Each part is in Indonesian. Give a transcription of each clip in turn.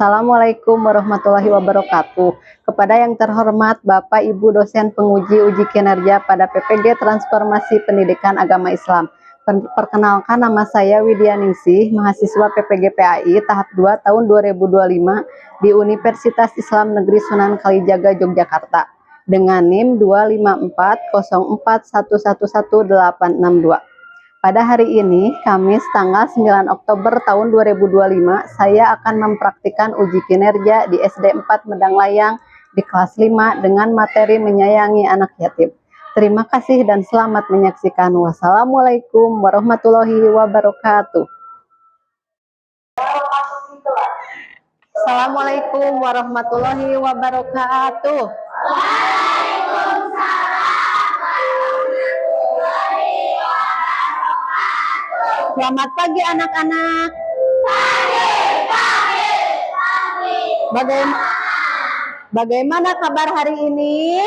Assalamualaikum warahmatullahi wabarakatuh. Kepada yang terhormat Bapak Ibu dosen penguji uji kinerja pada PPG Transformasi Pendidikan Agama Islam. Perkenalkan, nama saya Widya Ningsih, mahasiswa PPG PAI tahap 2 tahun 2025 di Universitas Islam Negeri Sunan Kalijaga, Yogyakarta dengan NIM 25404111862. Pada hari ini, Kamis tanggal 9 Oktober tahun 2025, saya akan mempraktikkan uji kinerja di SD 4 Medang Layang di kelas 5 dengan materi menyayangi anak yatim. Terima kasih dan selamat menyaksikan. Wassalamualaikum warahmatullahi wabarakatuh. Assalamualaikum warahmatullahi wabarakatuh. Selamat pagi anak-anak. Bagaimana kabar hari ini?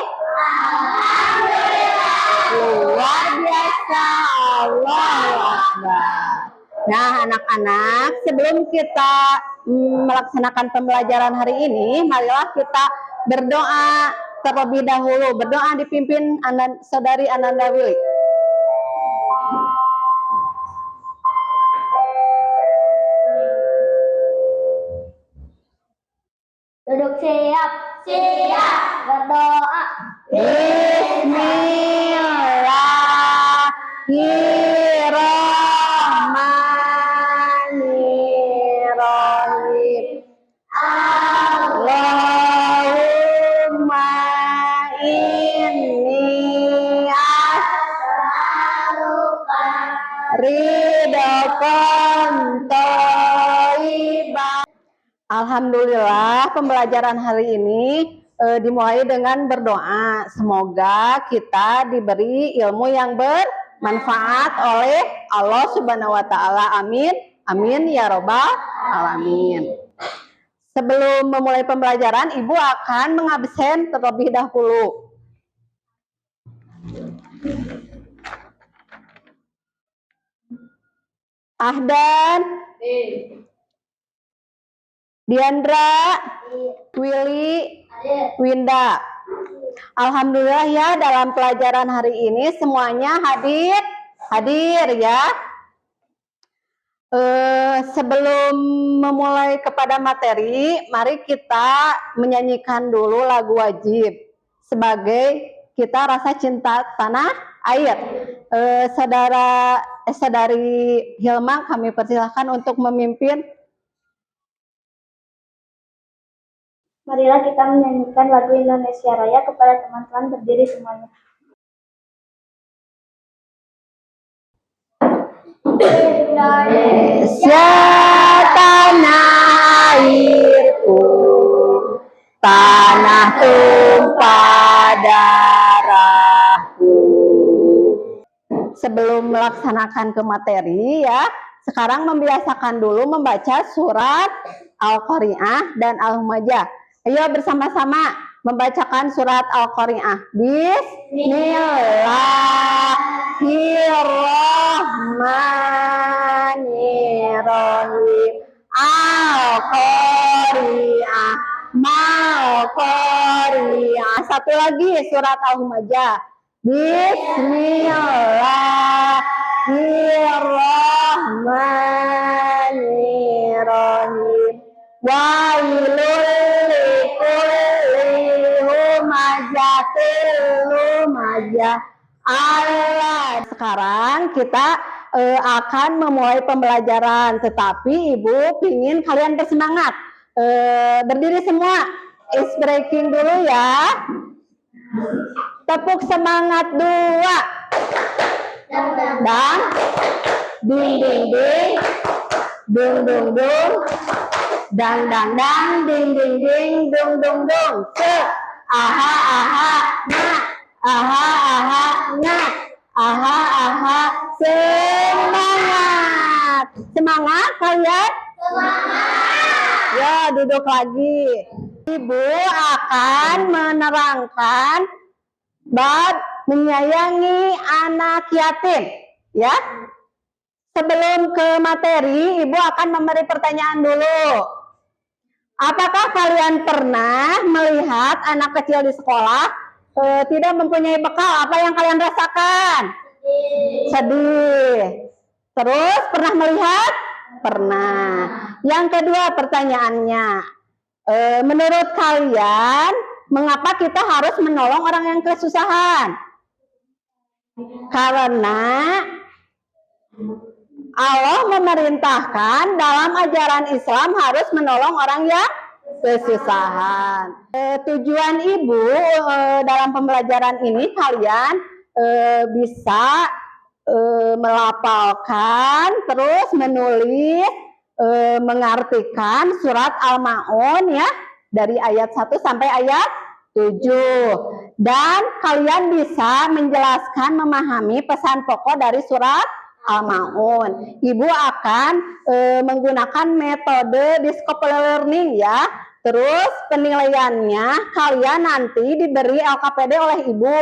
Luar biasa. Allahu Akbar. Nah, anak-anak, sebelum kita melaksanakan pembelajaran hari ini, marilah kita berdoa terlebih dahulu. Berdoa dipimpin Saudari Ananda Willy. Duduk siap. Siap. Berdoa. Bismillahirrahmanirrahim. Allahumma inni as'aluka ridhaqan thayyiban. Alhamdulillah, pembelajaran hari ini dimulai dengan berdoa. Semoga kita diberi ilmu yang bermanfaat oleh Allah Subhanahu wa Ta'ala. Amin. Amin ya Robbal Alamin. Sebelum memulai pembelajaran, Ibu akan mengabsen terlebih dahulu. Ahdan, Diandra, Willy, Winda. Alhamdulillah ya, dalam pelajaran hari ini semuanya hadir ya. Sebelum memulai kepada materi, mari kita menyanyikan dulu lagu wajib sebagai kita rasa cinta tanah air. Saudari Hilma, kami persilahkan untuk memimpin. Marilah kita menyanyikan lagu Indonesia Raya kepada teman-teman, berdiri semuanya. Indonesia tanah airku, tanah tumpah darahku. Sebelum melaksanakan ke materi ya, sekarang membiasakan dulu membaca surat Al-Qari'ah dan Al-Humajah. Ayo bersama-sama membacakan surat Al-Qari'ah. Bismillahirrahmanirrahim. Al-Qari'ah, Mal-Qari'ah. Satu lagi surat Al-Humajah. Bismillahirrahmanirrahim. Wailul likulli humazatil lumazah. Allah. Sekarang kita akan memulai pembelajaran, tetapi Ibu ingin kalian bersemangat. Berdiri semua, ice breaking dulu ya. Tepuk semangat 2. Dan ding ding ding, dung dung dung, dang dang dang, ding ding ding, dung dung dung. Aha aha nah, aha aha nah, aha aha. Semangat, semangat kalian. Semangat. Ya, duduk lagi. Ibu akan menerangkan bab menyayangi anak yatim, ya. Sebelum ke materi, Ibu akan memberi pertanyaan dulu. Apakah kalian pernah melihat anak kecil di sekolah tidak mempunyai bekal? Apa yang kalian rasakan? Sedih. Terus pernah melihat? Pernah. Yang kedua pertanyaannya, menurut kalian mengapa kita harus menolong orang yang kesusahan? Karena Allah memerintahkan dalam ajaran Islam harus menolong orang yang kesusahan. Tujuan ibu dalam pembelajaran ini kalian bisa melafalkan, terus menulis, mengartikan surat Al-Maun ya, dari ayat 1 sampai ayat 7. Dan kalian bisa menjelaskan, memahami pesan pokok dari surat Al-Maun. Ibu akan menggunakan metode discovery learning ya. Terus penilaiannya kalian nanti diberi LKPD oleh ibu.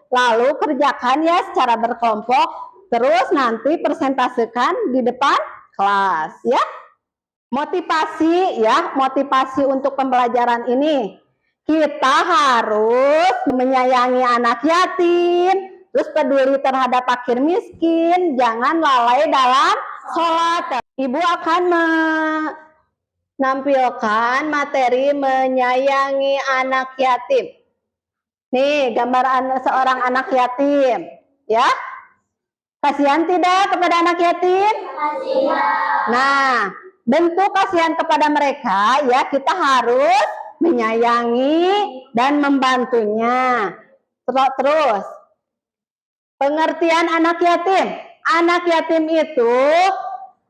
Lalu kerjakan ya secara berkelompok. Terus nanti presentasekan di depan kelas ya. Motivasi ya, motivasi untuk pembelajaran ini. Kita harus menyayangi anak yatim, terus peduli terhadap fakir miskin, jangan lalai dalam sholat. Ibu akan menampilkan materi menyayangi anak yatim. Nih gambar seorang anak yatim, ya. Kasihan tidak kepada anak yatim? Kasihan. Nah, bentuk kasihan kepada mereka ya kita harus menyayangi dan membantunya. Terus pengertian anak yatim. Anak yatim itu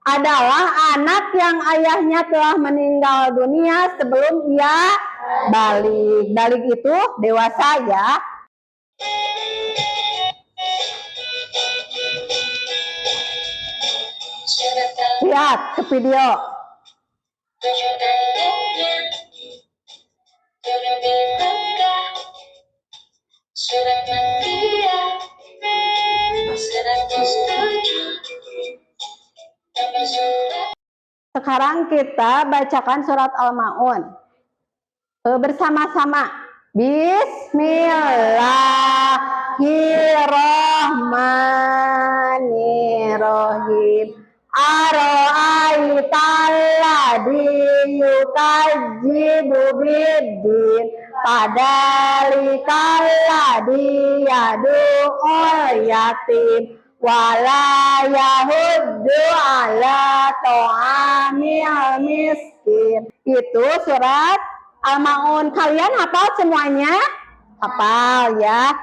adalah anak yang ayahnya telah meninggal dunia sebelum ia balik. Balik itu dewasa ya. Lihat ke video. Sekarang kita bacakan surat Al-Maun bersama-sama. Bismillahirrahmanirrahim. Aro'aitalladzi yukadzibu biddin fadzalikal-ladzi yad'ul yatim wala yahuddu ala ta'amil miskin. Itu surat Al-Maun. Kalian hafal semuanya? Hafal ya.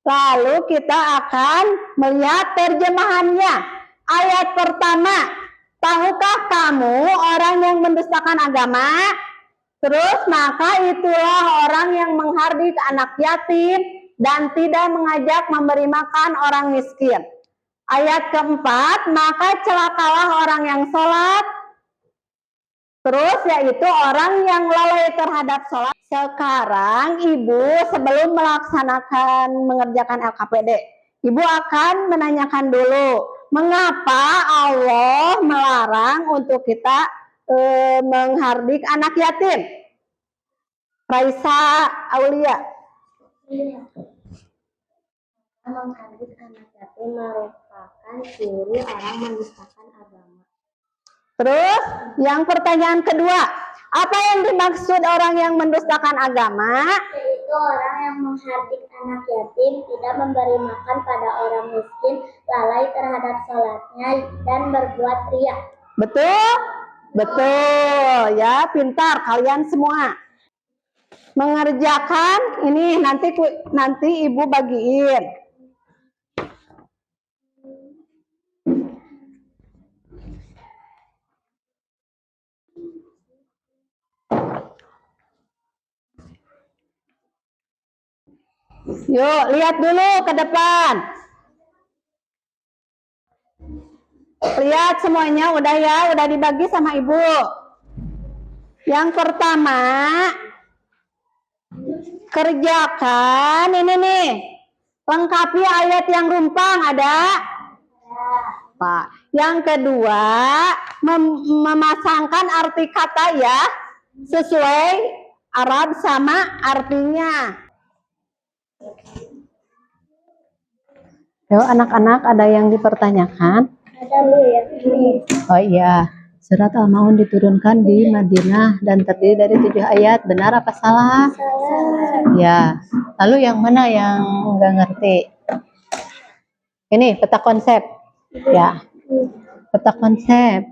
Lalu kita akan melihat terjemahannya. Ayat pertama, tahukah kamu orang yang mendustakan agama? Terus maka itulah orang yang menghardik anak yatim dan tidak mengajak memberi makan orang miskin. Ayat keempat, maka celakalah orang yang sholat. Terus yaitu orang yang lalai terhadap sholat. Sekarang ibu sebelum melaksanakan mengerjakan LKPD, ibu akan menanyakan dulu, mengapa Allah melarang untuk kita menghardik anak yatim? Raisa Aulia. Menghardik anak yatim merupakan ciri orang mendustakan agama. Terus yang pertanyaan kedua, apa yang dimaksud orang yang mendustakan agama? Yaitu orang yang menghardik anak yatim, tidak memberi makan pada orang miskin, lalai terhadap sholatnya, dan berbuat riya. Betul? Betul ya, pintar kalian semua. Mengerjakan ini nanti ibu bagiin. Yuk, lihat dulu ke depan. Lihat semuanya udah ya, udah dibagi sama ibu. Yang pertama, kerjakan ini nih. Lengkapi ayat yang rumpang ada? Pak. Yang kedua, memasangkan arti kata ya. sesuai Arab sama artinya. Yo, anak-anak ada yang dipertanyakan? Ada Bu ya. Ini. Oh iya, surat Al-Maun diturunkan di Madinah dan terdiri dari 7 ayat. Benar apa salah? Salah. Ya. Lalu yang mana yang nggak ngerti? Ini peta konsep. Ya, peta konsep.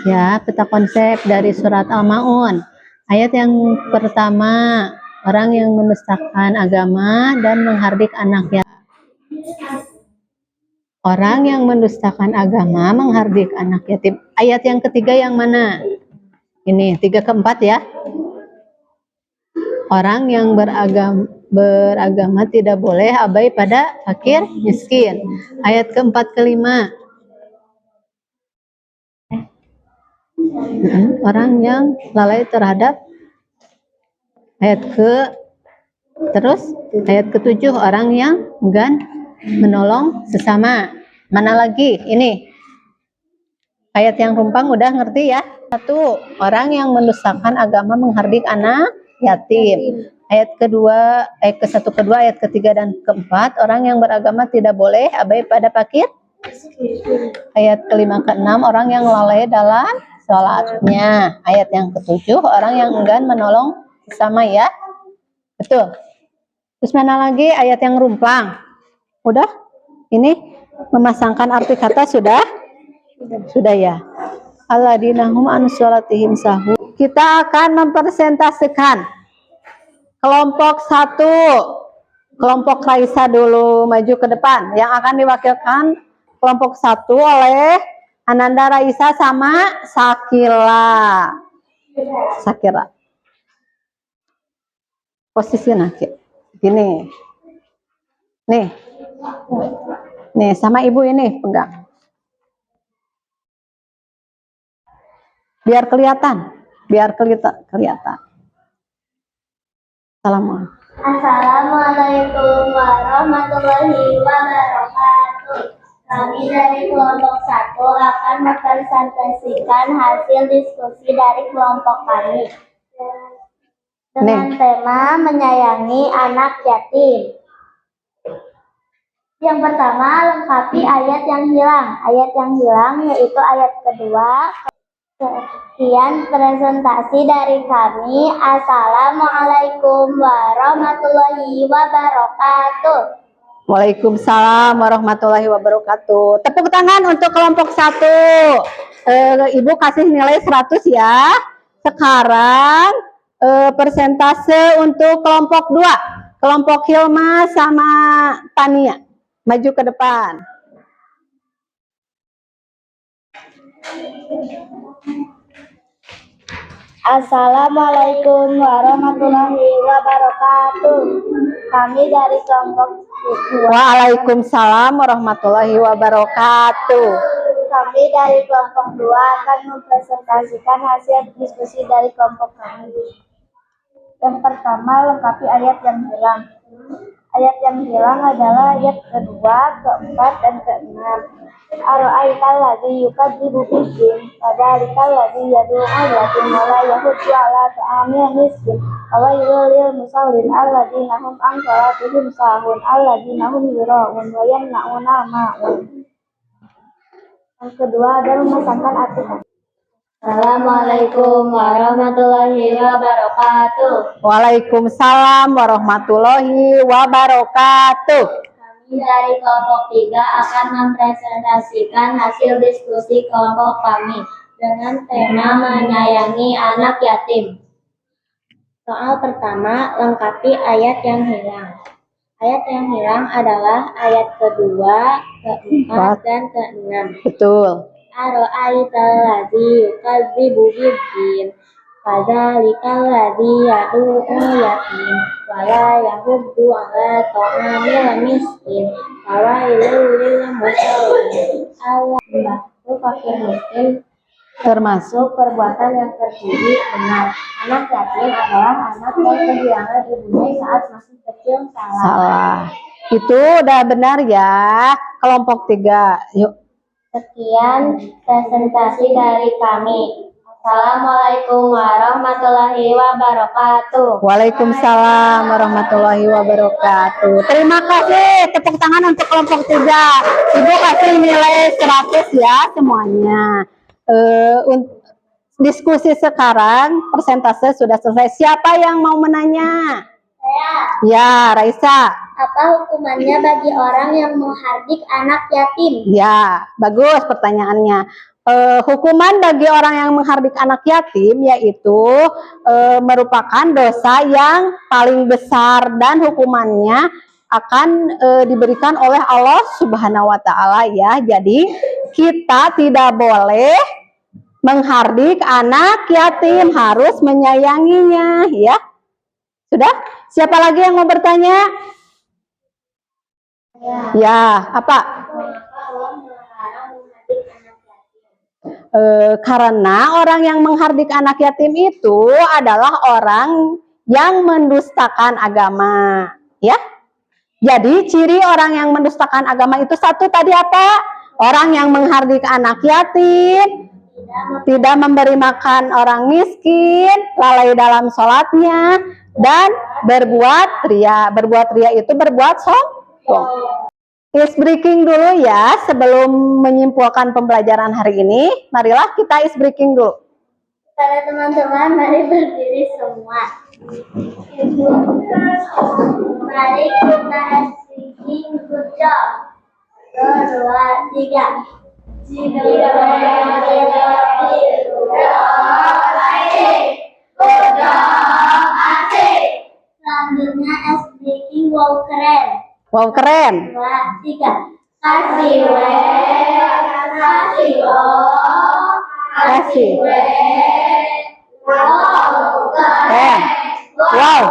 Ya, peta konsep dari surat Al-Maun. Ayat yang pertama, orang yang mendustakan agama dan menghardik anaknya. Orang yang mendustakan agama menghardik anak yatim. Ayat yang ketiga yang mana? Ini 3 ke 4 ya. Orang yang beragama tidak boleh abai pada fakir miskin. Ayat keempat kelima. Orang yang lalai terhadap ayat ayat ketujuh, orang yang enggan menolong sesama. Mana lagi? Ini ayat yang rumpang udah ngerti ya. 1, orang yang mendustakan agama menghardik anak yatim. Ayat kedua, ke-1 kedua, ayat ketiga dan keempat, orang yang beragama tidak boleh abai pada fakir. Ayat kelima keenam, orang yang lalai dalam sholatnya. Ayat yang ketujuh, orang yang enggan menolong sesama ya. Betul. Terus mana lagi ayat yang rumpang? Udah? Ini memasangkan arti kata sudah? Sudah ya. Alladzina hum an sholatihim sahun. Kita akan mempresentasikan kelompok 1. Kelompok Raisa dulu maju ke depan. Yang akan diwakilkan kelompok 1 oleh Ananda Raisa sama Sakila. Sakila. Posisinya gini. Nih. Nih, sama ibu ini pegang. Biar kelihatan. Assalamualaikum warahmatullahi wabarakatuh. Kami dari kelompok 1 akan mempresentasikan hasil diskusi dari kelompok kami dengan tema menyayangi anak yatim. Yang pertama, lengkapi ayat yang hilang. Ayat yang hilang yaitu ayat kedua. Sekian presentasi dari kami. Assalamualaikum warahmatullahi wabarakatuh. Waalaikumsalam warahmatullahi wabarakatuh. Tepuk tangan untuk kelompok 1. Ibu kasih nilai 100 ya. Sekarang persentase untuk kelompok 2. Kelompok Hilma sama Tania. Maju ke depan. Assalamualaikum warahmatullahi wabarakatuh. Kami dari kelompok 2. Waalaikumsalam warahmatullahi wabarakatuh. Kami dari kelompok 2 akan mempresentasikan hasil diskusi dari kelompok kami. Yang pertama, lengkapi ayat yang hilang. Ayat yang hilang adalah ayat kedua, keempat, dan keenam. Ara'aital ladzi yukadzibu biddin, fadzalikal ladzi yad'u'ul yatim wa la yahuddu 'ala ta'amil miskin. Awailul lil musallin alladzina hum an shalatihim sahun alladzina hum yura'un wa yamna'una ma'un. Yang kedua adalah memasangkan arti kata. Assalamualaikum warahmatullahi wabarakatuh. Waalaikumsalam warahmatullahi wabarakatuh. Kami dari kelompok 3 akan mempresentasikan hasil diskusi kelompok kami dengan tema menyayangi anak yatim. Soal pertama, lengkapi ayat yang hilang. Ayat yang hilang adalah ayat kedua, keempat, dan keenam. Betul. Ara'aital ladzi yukadzibu biddin, fadzalikal ladzi yad'u'ul yatim wa la yahuddu 'ala ta'amil miskin. Awailul lil musallin alladzina fakir miskin termasuk perbuatan yang terpuji benar. Anak yatim adalah anak yang kehilangan ibunya saat masih kecil. Salah. Itu udah benar ya. Kelompok 3. Yuk. Sekian presentasi dari kami. Assalamualaikum warahmatullahi wabarakatuh. Waalaikumsalam warahmatullahi wabarakatuh. Terima kasih. Tepuk tangan untuk kelompok 3. Ibu kasih nilai 100 ya semuanya. Diskusi sekarang persentase sudah selesai. Siapa yang mau menanya? Saya. Ya, Raisa. Apa hukumannya bagi orang yang menghardik anak yatim? Ya, bagus pertanyaannya. Hukuman bagi orang yang menghardik anak yatim yaitu merupakan dosa yang paling besar dan hukumannya akan diberikan oleh Allah Subhanahu wa taala ya. Jadi kita tidak boleh menghardik anak yatim, harus menyayanginya ya. Sudah? Siapa lagi yang mau bertanya? Ya, apa? Karena orang yang menghardik anak yatim itu adalah orang yang mendustakan agama, ya. Jadi ciri orang yang mendustakan agama itu satu tadi apa? Orang yang menghardik anak yatim, tidak memberi makan orang miskin, lalai dalam sholatnya, dan berbuat ria. Berbuat ria itu berbuat sombong. Is breaking dulu ya sebelum menyimpulkan pembelajaran hari ini. Marilah kita is breaking dulu. Para teman-teman, mari berdiri semua. Mari kita is breaking. Good job. 1, 2, 3. Selanjutnya is breaking. Wow, keren. Wow, keren. 2, 3. Kasih we, kasih oh, kasih we. Wow, Keren. Wow,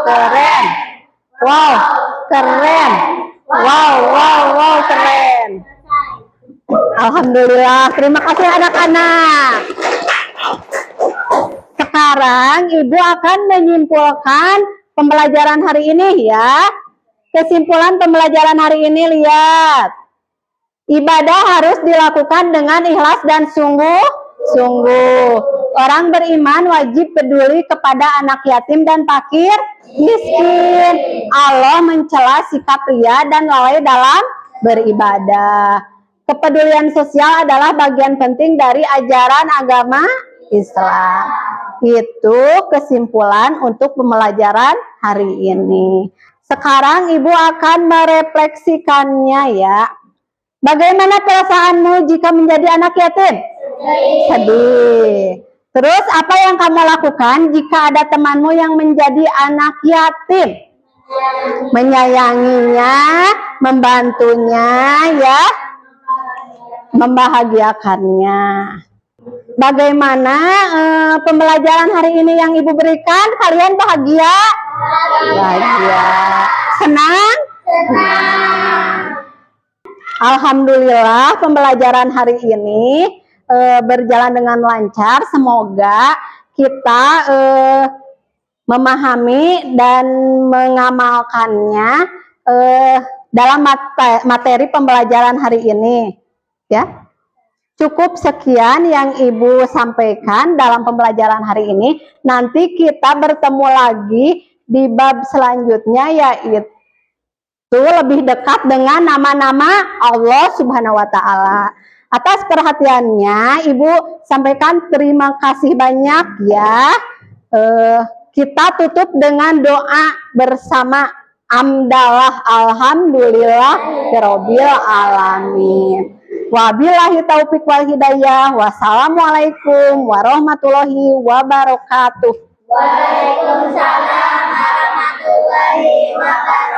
keren. Wow, keren. Wow, wow, wow, keren. Alhamdulillah. Terima kasih anak-anak. Sekarang Ibu akan menyimpulkan pembelajaran hari ini ya. Kesimpulan pembelajaran hari ini, lihat. Ibadah harus dilakukan dengan ikhlas dan sungguh-sungguh. Orang beriman wajib peduli kepada anak yatim dan fakir miskin. Allah mencela sikap ria dan lalai dalam beribadah. Kepedulian sosial adalah bagian penting dari ajaran agama Islam. Itu kesimpulan untuk pembelajaran hari ini. Sekarang Ibu akan merefleksikannya ya. Bagaimana perasaanmu jika menjadi anak yatim? Sedih. Terus apa yang kamu lakukan jika ada temanmu yang menjadi anak yatim? Menyayanginya, membantunya ya, membahagiakannya. Bagaimana pembelajaran hari ini yang Ibu berikan? Kalian bahagia? Bahagia. Senang? Senang. Alhamdulillah pembelajaran hari ini berjalan dengan lancar. Semoga kita memahami dan mengamalkannya dalam materi pembelajaran hari ini ya. Cukup sekian yang Ibu sampaikan dalam pembelajaran hari ini. Nanti kita bertemu lagi di bab selanjutnya, yaitu lebih dekat dengan nama-nama Allah Subhanahu wa taala. Atas perhatiannya Ibu sampaikan terima kasih banyak ya. Kita tutup dengan doa bersama. Amdalah alhamdulillah rabbil alamin. Wabillahi taufiq wal hidayah. Wassalamualaikum warahmatullahi wabarakatuh. Waalaikumsalam warahmatullahi wabarakatuh.